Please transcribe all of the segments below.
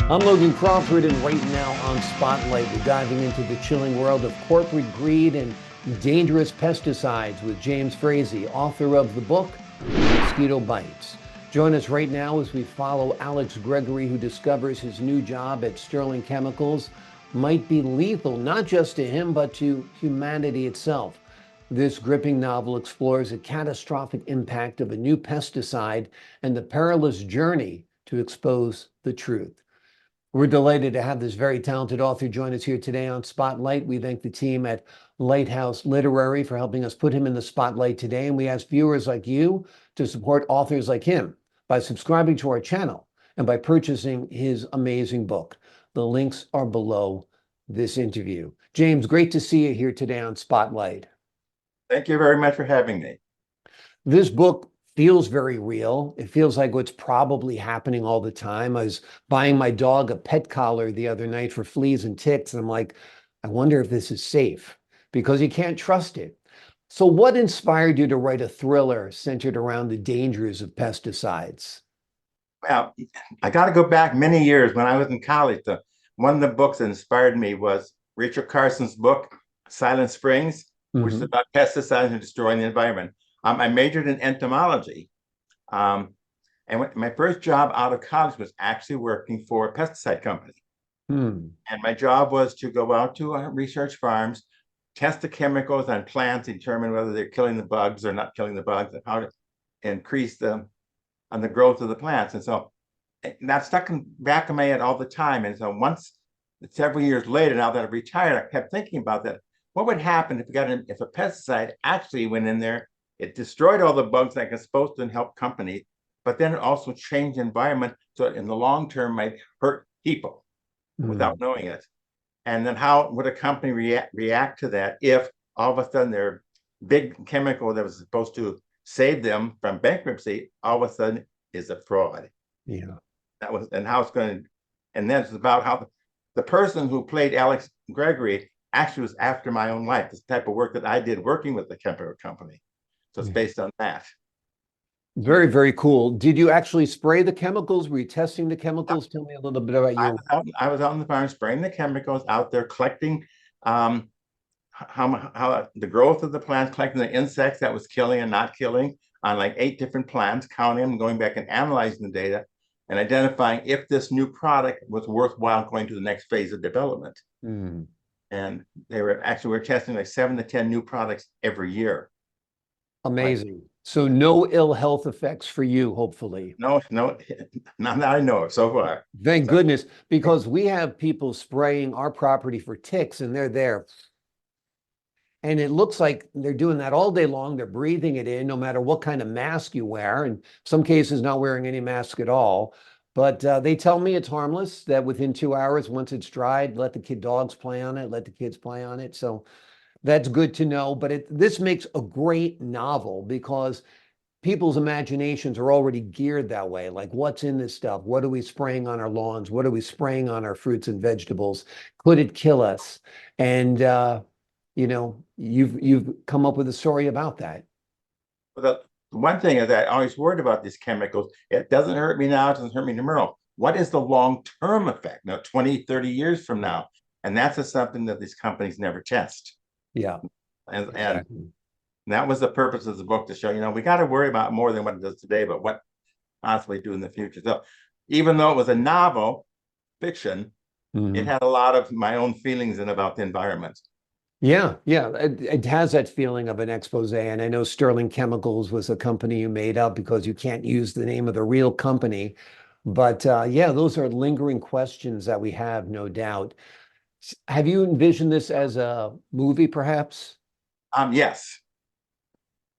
I'm Logan Crawford, and right now on Spotlight, we're diving into the chilling world of corporate greed and dangerous pesticides with James Frazee, author of the book, Mosquito Bites. Join us right now as we follow Alex Gregory, who discovers his new job at Sterling Chemicals might be lethal, not just to him, but to humanity itself. This gripping novel explores the catastrophic impact of a new pesticide and the perilous journey to expose the truth. We're delighted to have this very talented author join us here today on Spotlight. We thank the team at Lighthouse Literary for helping us put him in the spotlight today. And we ask viewers like you to support authors like him by subscribing to our channel and by purchasing his amazing book. The links are below this interview. James, great to see you here today on Spotlight. Thank you very much for having me. This book feels very real. It feels like what's probably happening all the time. I was buying my dog a pet collar the other night for fleas and ticks, and I'm like, I wonder if this is safe, because you can't trust it. So what inspired you to write a thriller centered around the dangers of pesticides? Well, I got to go back many years when I was in college. One of the books that inspired me was Rachel Carson's book, Silent Springs, which is about pesticides and destroying the environment. I majored in entomology. And my first job out of college was actually working for a pesticide company. And my job was to go out to research farms, test the chemicals on plants, determine whether they're killing the bugs or not killing the bugs, and how to increase the growth of the plants. And so that stuck in back of my head all the time. And so once, several years later, now that I've retired, I kept thinking about that. What would happen if a pesticide actually went in there? It destroyed all the bugs like it's supposed to and help companies, but then it also changed the environment, so in the long term might hurt people without knowing it. And then how would a company react to that if all of a sudden their big chemical that was supposed to save them from bankruptcy all of a sudden is a fraud? Yeah. That was, and how it's going to, and then it's about how the person who played Alex Gregory actually was after my own life, this type of work that I did working with the chemical company. So it's based on that. Very, very cool. Did you actually spray the chemicals? Were you testing the chemicals? Tell me a little bit about your... I was out on the farm spraying the chemicals, out there collecting how the growth of the plants, collecting the insects that was killing and not killing on like 8 different plants, counting them, going back and analyzing the data and identifying if this new product was worthwhile going to the next phase of development. And we're testing like 7 to 10 new products every year. Amazing. Right. So no ill health effects for you, hopefully. No, not that I know of so far. Thank goodness, because we have people spraying our property for ticks and they're there. And it looks like they're doing that all day long. They're breathing it in, no matter what kind of mask you wear. In some cases, not wearing any mask at all. But they tell me it's harmless, that within 2 hours, once it's dried, let the dogs play on it, let the kids play on it. So that's good to know. But this makes a great novel because people's imaginations are already geared that way. Like, what's in this stuff? What are we spraying on our lawns? What are we spraying on our fruits and vegetables? Could it kill us? And you know, you've come up with a story about that. Well, the one thing is that I always worried about these chemicals. It doesn't hurt me now, it doesn't hurt me tomorrow. What is the long-term effect? Now, 20, 30 years from now. And that's something that these companies never test. Yeah. And that was the purpose of the book, to show, we got to worry about more than what it does today, but what possibly do in the future. So even though it was a novel fiction, it had a lot of my own feelings in about the environment. Yeah, it has that feeling of an expose. And I know Sterling Chemicals was a company you made up because you can't use the name of the real company. But yeah, those are lingering questions that we have, no doubt. Have you envisioned this as a movie, perhaps? Yes.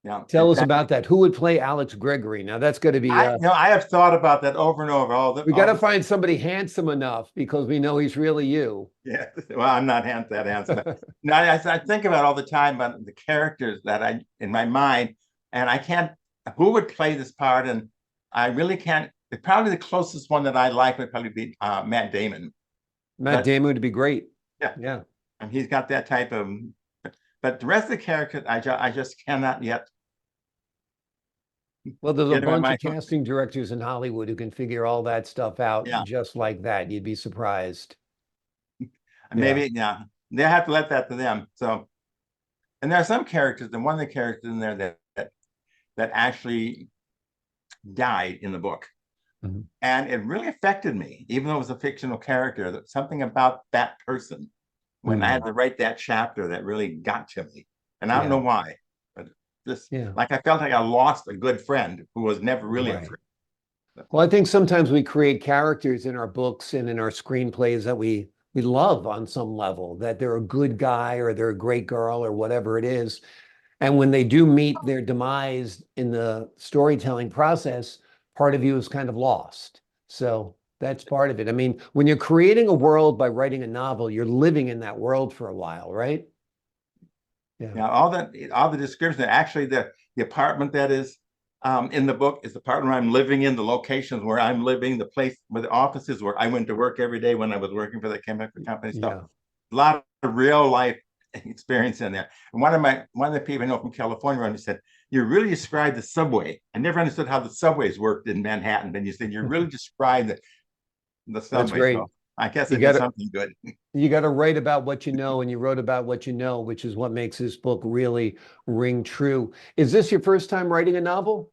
Yeah. Tell us about that. Who would play Alex Gregory? Now that's going to be. I have thought about that over and over. We got to find somebody handsome enough, because we know he's really you. Yeah. Well, I'm not that handsome. No, I think about all the time about the characters that in my mind, and I can't. Who would play this part? And I really can't. Probably the closest one that I like would probably be Matt Damon. Matt Damon would be great. Yeah. And he's got that type of. But the rest of the characters, I just cannot yet Well, there's a Get in my bunch of mind. casting directors in Hollywood who can figure all that stuff out Yeah, just like that. You'd be surprised. and Yeah. maybe yeah, they have to let that to them. So, and there are some characters, and one of the characters in there that actually died in the book. Mhm. And it really affected me, even though it was a fictional character, that something about that person when I had Mm. to write that chapter that really got to me. And I don't know Yeah. why, but just Yeah. like I felt like I lost a good friend who was never really a Right. friend. Well, I think sometimes we create characters in our books and in our screenplays that we love on some level, that they're a good guy or they're a great girl or whatever it is. And when they do meet their demise in the storytelling process, part of you is kind of lost. So that's part of it. I mean, when you're creating a world by writing a novel, you're living in that world for a while, right? Yeah. Yeah, all the description. Actually, the apartment that is in the book is the apartment where I'm living in, the locations where I'm living, the place where the offices where I went to work every day when I was working for the chemical company stuff. Yeah. A lot of real life experience in there. And one of the people I know from California and he said, "You really described the subway. I never understood how the subways worked in Manhattan." And you said you really described the That's subway. great. So I guess You I did got to something good. you got to write about what you know, and you wrote about what you know, which is what makes this book really ring true. Is this your first time writing a novel?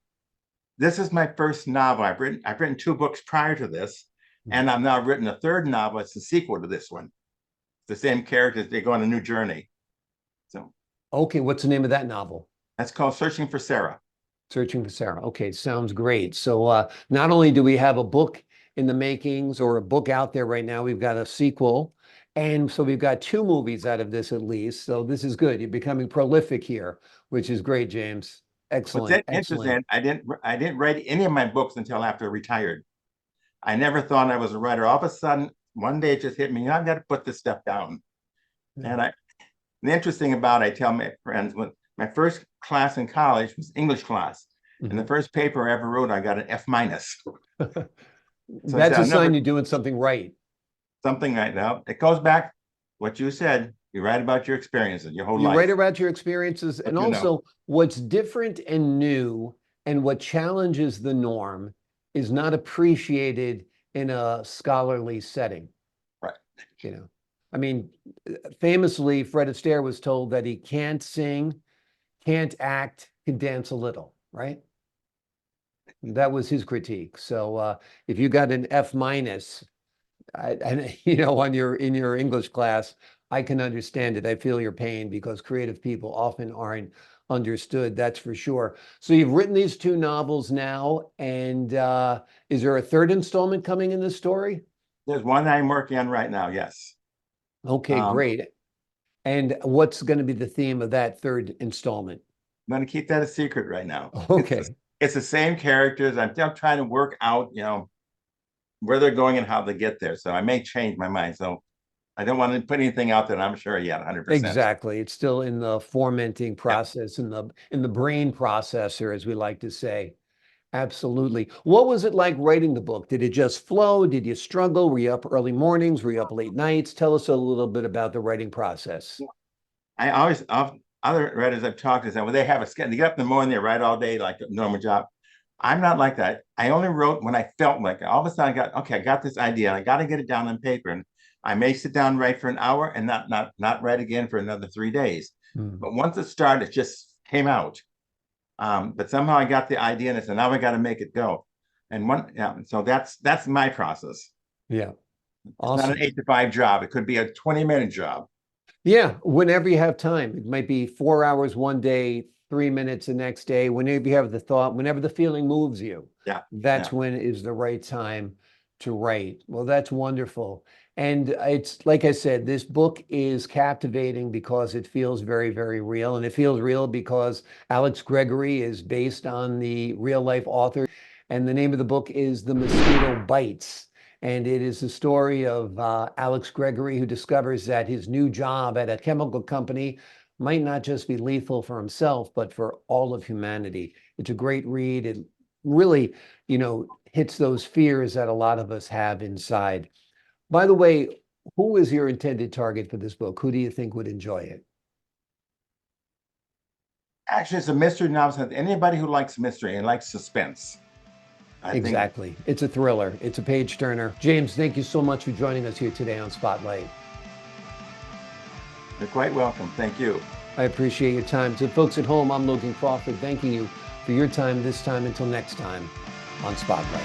This is my first novel. I've written two books prior to this, and I've now written a third novel. It's the sequel to this one. The same characters, they go on a new journey. So Okay, what's the name of that novel? that's called Searching for Sarah. Searching for Sarah. Okay, sounds great. So not only do we have a book in the makings or a book out there right now, we've got a sequel. And so we've got two movies out of this at least. So this is good. You're becoming prolific here, which is great, James. What's Excellent, excellent. interesting, I didn't write any of my books until after I retired. I never thought I was a writer. All of a sudden, one day it just hit me, I've got to put this stuff down. Yeah. And the interesting about it, I tell my friends, when my first class in college was English class. And the Mhm. first paper I ever wrote, I got an F minus. So I That's said, a I'll sign never you're doing something right. something right now. It goes back what you said. You write about your experiences, your whole You write life, about your experiences and what you know. also what's different and new and what challenges the norm is not appreciated in a scholarly setting. Right. You know, I mean, famously, Fred Astaire was told that he can't sing, can't act, can dance a little, right? That was his critique. So if you got an F minus, and on your in your English class, I can understand it. I feel your pain because creative people often aren't understood. That's for sure. So you've written these two novels now, and is there a third installment coming in this story? There's one I'm working on right now. Yes. Okay, Um, great. And what's going to be the theme of that third installment? I'm going to keep that a secret right now. Okay. It's the same characters. I'm still trying to work out, where they're going and how they get there. So I may change my mind. So I don't want to put anything out that I'm sure yet 100%. Exactly. It's still in the fermenting Yeah. process, in the brain processor, as we like to say. Absolutely. What was it like writing the book? Did it just flow? Did you struggle? Were you up early mornings? Were you up late nights? Tell us a little bit about the writing process. I always, other writers I've talked to say, well, they have a schedule. They get up in the morning, they write all day like a normal job. I'm not like that. I only wrote when I felt like it. All of a sudden I got this idea. I got to get it down on paper. And I may sit down and write for an hour and not write again for another 3 days. Hmm. But once it started, it just came out. But somehow I got the idea and I said, now I got to make it go. And so that's my process. Yeah. It's not an Awesome. 8 to 5 job. It could be a 20-minute job. Yeah. Whenever you have time, it might be 4 hours one day, 3 minutes the next day. Whenever you have the thought, whenever the feeling moves you, Yeah. that's Yeah. when is the right time to write. Well, that's wonderful. And it's like I said, this book is captivating because it feels very, very real. And it feels real because Alex Gregory is based on the real life author. And the name of the book is The Mosquito Bites. And it is the story of Alex Gregory, who discovers that his new job at a chemical company might not just be lethal for himself, but for all of humanity. It's a great read. It really, hits those fears that a lot of us have inside. By the way, who is your intended target for this book? Who do you think would enjoy it? Actually, it's a mystery novel. Anybody who likes mystery and likes suspense. Exactly. It's a thriller. It's a page turner. James, thank you so much for joining us here today on Spotlight. You're quite welcome. Thank you. I appreciate your time. To folks at home, I'm Logan Crawford, thanking you for your time this time. Until next time on Spotlight.